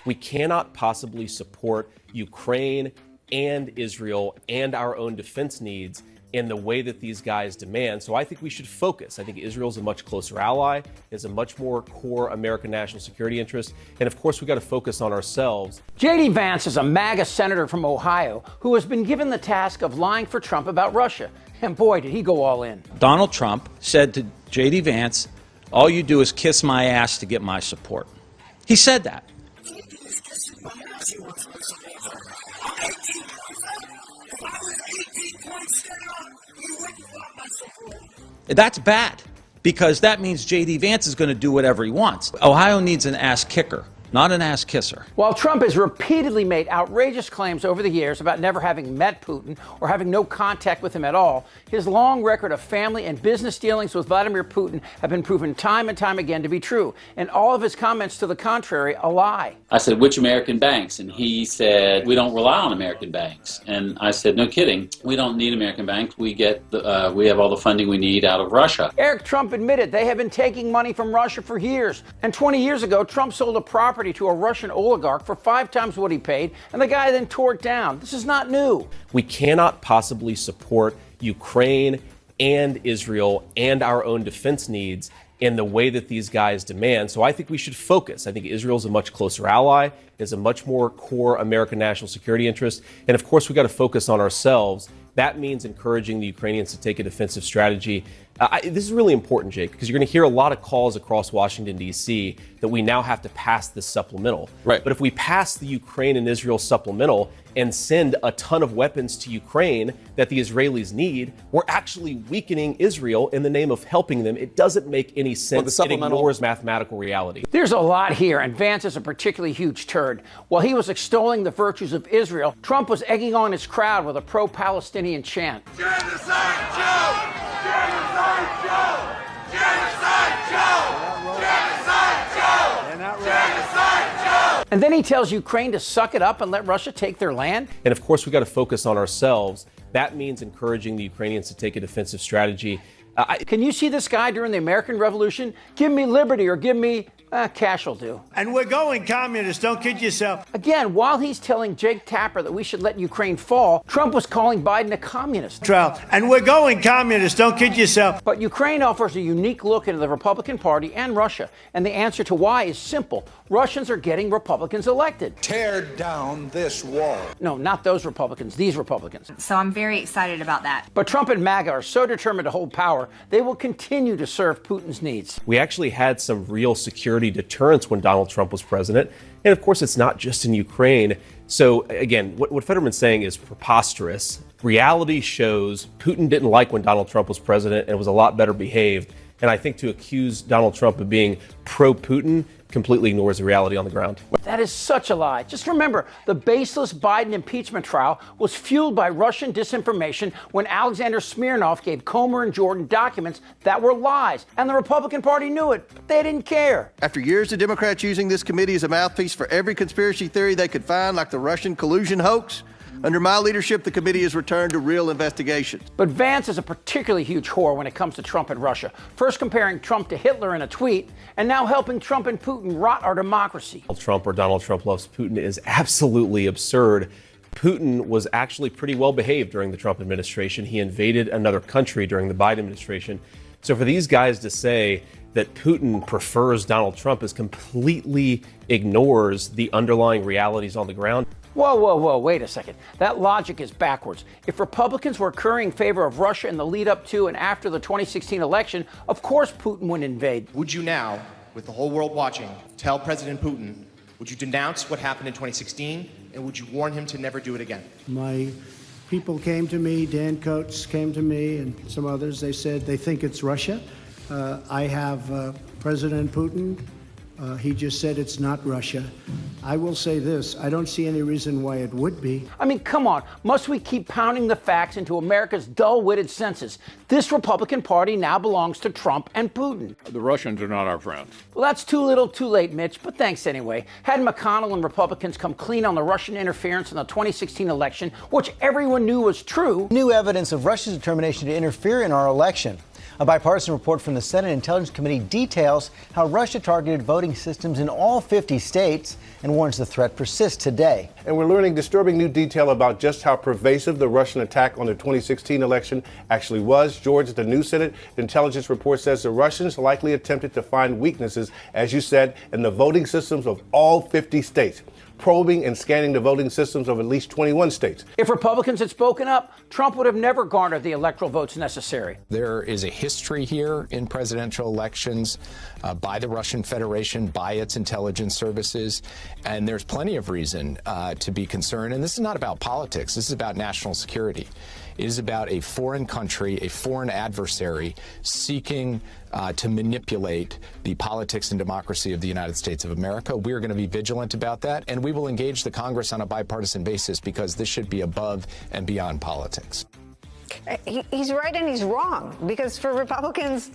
We cannot possibly support Ukraine and Israel and our own defense needs in the way that these guys demand. So I think we should focus. I think Israel's a much closer ally, is a much more core American national security interest. And of course, we got to focus on ourselves. J.D. Vance is a MAGA senator from Ohio who has been given the task of lying for Trump about Russia. And boy, did he go all in. Donald Trump said to J.D. Vance, all you do is kiss my ass to get my support. He said that. That's bad, because that means J.D. Vance is going to do whatever he wants. Ohio needs an ass kicker, not an ass kisser. While Trump has repeatedly made outrageous claims over the years about never having met Putin or having no contact with him at all, his long record of family and business dealings with Vladimir Putin have been proven time and time again to be true, and all of his comments to the contrary a lie. I said, which American banks? And he said, we don't rely on American banks. And I said, no kidding. We don't need American banks. We have all the funding we need out of Russia. Eric Trump admitted they have been taking money from Russia for years. And 20 years ago, Trump sold a property to a Russian oligarch for 5 times what he paid, and the guy then tore it down. This is not new. We cannot possibly support Ukraine and Israel and our own defense needs in the way that these guys demand. So I think we should focus. I think Israel's a much closer ally, is a much more core American national security interest. And of course, we got to focus on ourselves. That means encouraging the Ukrainians to take a defensive strategy. This is really important, Jake, because you're going to hear a lot of calls across Washington, D.C. that we now have to pass this supplemental. Right. But if we pass the Ukraine and Israel supplemental and send a ton of weapons to Ukraine that the Israelis need, we're actually weakening Israel in the name of helping them. It doesn't make any sense. It ignores mathematical reality. There's a lot here, and Vance is a particularly huge turd. While he was extolling the virtues of Israel, Trump was egging on his crowd with a pro-Palestinian chant. Genocide Joe! Genocide Joe! Genocide Joe! Genocide Joe! Genocide Joe! And then he tells Ukraine to suck it up and let Russia take their land. And of course, we got to focus on ourselves. That means encouraging the Ukrainians to take a defensive strategy. Can you see this guy during the American Revolution? Give me liberty or give me cash will do. And we're going communist. Don't kid yourself. Again, while he's telling Jake Tapper that we should let Ukraine fall, Trump was calling Biden a communist. And we're going communist. Don't kid yourself. But Ukraine offers a unique look into the Republican Party and Russia. And the answer to why is simple. Russians are getting Republicans elected. Tear down this wall. No, not those Republicans, these Republicans. So I'm very excited about that. But Trump and MAGA are so determined to hold power, they will continue to serve Putin's needs. We actually had some real security deterrence when Donald Trump was president. And of course, it's not just in Ukraine. So again, what Fetterman's saying is preposterous. Reality shows Putin didn't like when Donald Trump was president and was a lot better behaved. And I think to accuse Donald Trump of being pro-Putin completely ignores the reality on the ground. That is such a lie. Just remember, the baseless Biden impeachment trial was fueled by Russian disinformation when Alexander Smirnov gave Comer and Jordan documents that were lies. And the Republican Party knew it, but they didn't care. After years of Democrats using this committee as a mouthpiece for every conspiracy theory they could find, like the Russian collusion hoax, under my leadership, the committee has returned to real investigations. But Vance is a particularly huge whore when it comes to Trump and Russia. First comparing Trump to Hitler in a tweet, and now helping Trump and Putin rot our democracy. Trump or Donald Trump loves Putin is absolutely absurd. Putin was actually pretty well behaved during the Trump administration. He invaded another country during the Biden administration. So for these guys to say that Putin prefers Donald Trump is completely ignores the underlying realities on the ground. Whoa, wait a second. That logic is backwards. If Republicans were currying favor of Russia in the lead up to and after the 2016 election, of course Putin would invade. Would you now, with the whole world watching, tell President Putin, would you denounce what happened in 2016, and would you warn him to never do it again? My people came to me, Dan Coates came to me, and some others. They said they think it's Russia. I have President Putin. He just said it's not Russia. I will say this, I don't see any reason why it would be. I mean, come on. Must we keep pounding the facts into America's dull-witted senses? This Republican Party now belongs to Trump and Putin. The Russians are not our friends. Well, that's too little, too late, Mitch, but thanks anyway. Had McConnell and Republicans come clean on the Russian interference in the 2016 election, which everyone knew was true. New evidence of Russia's determination to interfere in our election. A bipartisan report from the Senate Intelligence Committee details how Russia targeted voting systems in all 50 states and warns the threat persists today. And we're learning disturbing new detail about just how pervasive the Russian attack on the 2016 election actually was. George, the new Senate Intelligence report says the Russians likely attempted to find weaknesses, as you said, in the voting systems of all 50 states, probing and scanning the voting systems of at least 21 states. If Republicans had spoken up, Trump would have never garnered the electoral votes necessary. There is a history here in presidential elections by the Russian Federation, by its intelligence services, and there's plenty of reason to be concerned. And this is not about politics. This is about national security. It is about a foreign country, a foreign adversary seeking to manipulate the politics and democracy of the United States of America. We are going to be vigilant about that, and we will engage the Congress on a bipartisan basis because this should be above and beyond politics. He's right and he's wrong, because for Republicans,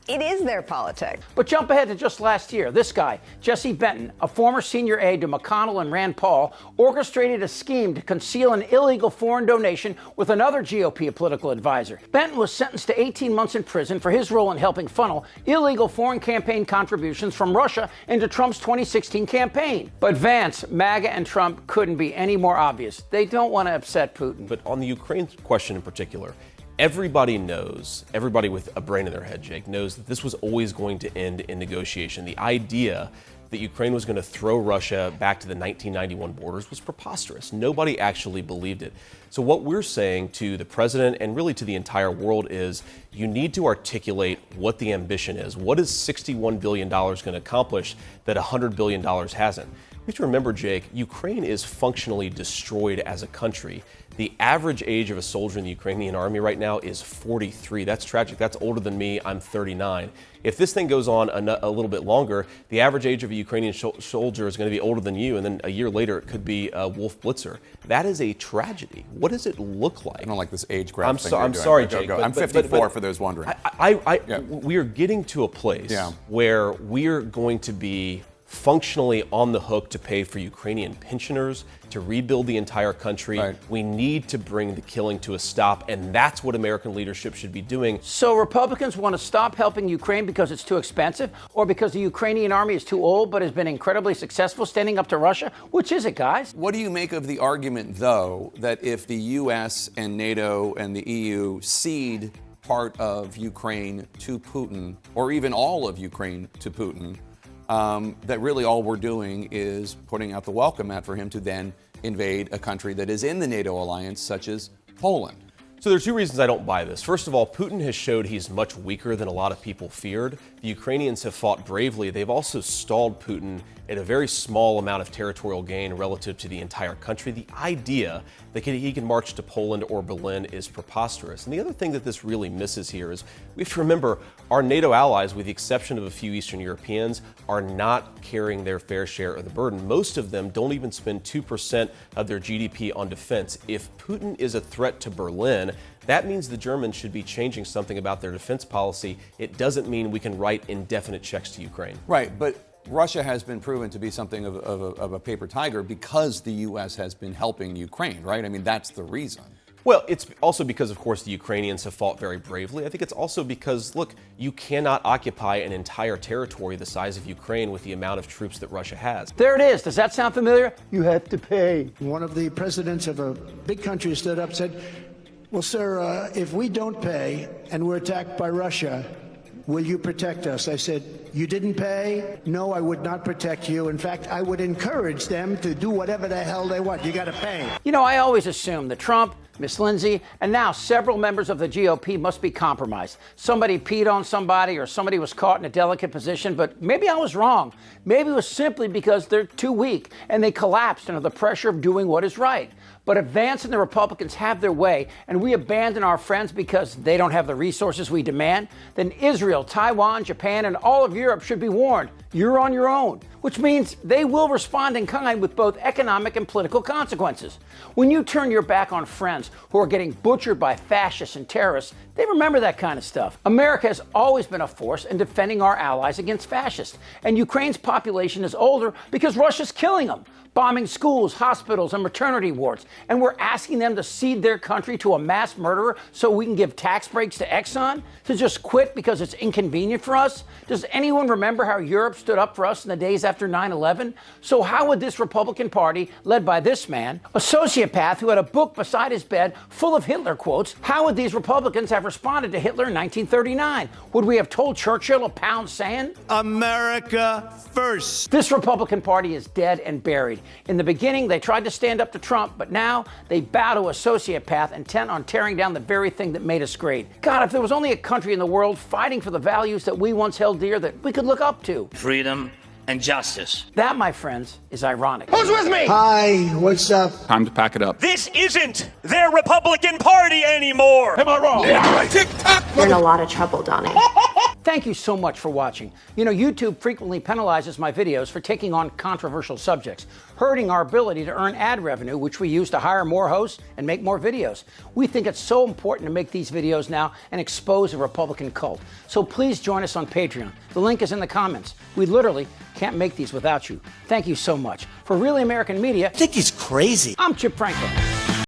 it is their politics. But jump ahead to just last year. This guy, Jesse Benton, a former senior aide to McConnell and Rand Paul, orchestrated a scheme to conceal an illegal foreign donation with another GOP political advisor. Benton was sentenced to 18 months in prison for his role in helping funnel illegal foreign campaign contributions from Russia into Trump's 2016 campaign. But Vance, MAGA, and Trump couldn't be any more obvious. They don't want to upset Putin. But on the Ukraine question in particular, everybody knows, everybody with a brain in their head, Jake, knows that this was always going to end in negotiation. The idea that Ukraine was going to throw Russia back to the 1991 borders was preposterous. Nobody actually believed it. So what we're saying to the president and really to the entire world is you need to articulate what the ambition is. What is $61 billion going to accomplish that $100 billion hasn't? We have to remember, Jake, Ukraine is functionally destroyed as a country. The average age of a soldier in the Ukrainian army right now is 43. That's tragic. That's older than me. I'm 39. If this thing goes on a little bit longer, the average age of a Ukrainian soldier is going to be older than you, and then a year later it could be Wolf Blitzer. That is a tragedy. What does it look like? I don't like this age graph thing. I'm sorry, Jake. Go. I'm 54 for those wondering. We are getting to a place where we are going to be functionally on the hook to pay for Ukrainian pensioners, to rebuild the entire country. Right. We need to bring the killing to a stop, and that's what American leadership should be doing. So Republicans want to stop helping Ukraine because it's too expensive, or because the Ukrainian army is too old but has been incredibly successful standing up to Russia? Which is it, guys? What do you make of the argument, though, that if the U.S. and NATO and the EU cede part of Ukraine to Putin, or even all of Ukraine to Putin, that really all we're doing is putting out the welcome mat for him to then invade a country that is in the NATO alliance, such as Poland? So there are two reasons I don't buy this. First of all, Putin has showed he's much weaker than a lot of people feared. The Ukrainians have fought bravely. They've also stalled Putin at a very small amount of territorial gain relative to the entire country. The idea that he can march to Poland or Berlin is preposterous. And the other thing that this really misses here is we have to remember our NATO allies, with the exception of a few Eastern Europeans, are not carrying their fair share of the burden. Most of them don't even spend 2% of their GDP on defense. If Putin is a threat to Berlin, that means the Germans should be changing something about their defense policy. It doesn't mean we can write indefinite checks to Ukraine. Right, but Russia has been proven to be something of a paper tiger because the U.S. has been helping Ukraine, right? I mean, that's the reason. Well, it's also because, of course, the Ukrainians have fought very bravely. I think it's also because, look, you cannot occupy an entire territory the size of Ukraine with the amount of troops that Russia has. There it is. Does that sound familiar? You have to pay. One of the presidents of a big country stood up and said, well, sir, if we don't pay and we're attacked by Russia, will you protect us? I said, you didn't pay? No, I would not protect you. In fact, I would encourage them to do whatever the hell they want. You got to pay. You know, I always assume that Trump, Miss Lindsay, and now several members of the GOP must be compromised. Somebody peed on somebody or somebody was caught in a delicate position, but maybe I was wrong. Maybe it was simply because they're too weak and they collapsed under the pressure of doing what is right. But if Vance and the Republicans have their way and we abandon our friends because they don't have the resources we demand, then Israel, Taiwan, Japan, and all of Europe should be warned. You're on your own, which means they will respond in kind with both economic and political consequences. When you turn your back on friends who are getting butchered by fascists and terrorists, they remember that kind of stuff. America has always been a force in defending our allies against fascists, and Ukraine's population is older because Russia's killing them. bombing schools, hospitals, and maternity wards. And we're asking them to cede their country to a mass murderer so we can give tax breaks to Exxon? To just quit because it's inconvenient for us? Does anyone remember how Europe stood up for us in the days after 9/11? So how would this Republican Party, led by this man, a sociopath who had a book beside his bed full of Hitler quotes, how would these Republicans have responded to Hitler in 1939? Would we have told Churchill to pound sand? America first. This Republican Party is dead and buried. In the beginning, they tried to stand up to Trump, but now they bow to a sociopath intent on tearing down the very thing that made us great. God, if there was only a country in the world fighting for the values that we once held dear that we could look up to. Freedom and justice. That, my friends, is ironic. Who's with me? Hi, what's up? Time to pack it up. This isn't their Republican Party anymore. Am I wrong? Yeah. Tick-tock. You're in a lot of trouble, Donnie. Thank you so much for watching. You know, YouTube frequently penalizes my videos for taking on controversial subjects, hurting our ability to earn ad revenue, which we use to hire more hosts and make more videos. We think it's so important to make these videos now and expose a Republican cult. So please join us on Patreon. The link is in the comments. We literally can't make these without you. Thank you so much. For Really American Media, I think he's crazy. I'm Chip Franklin.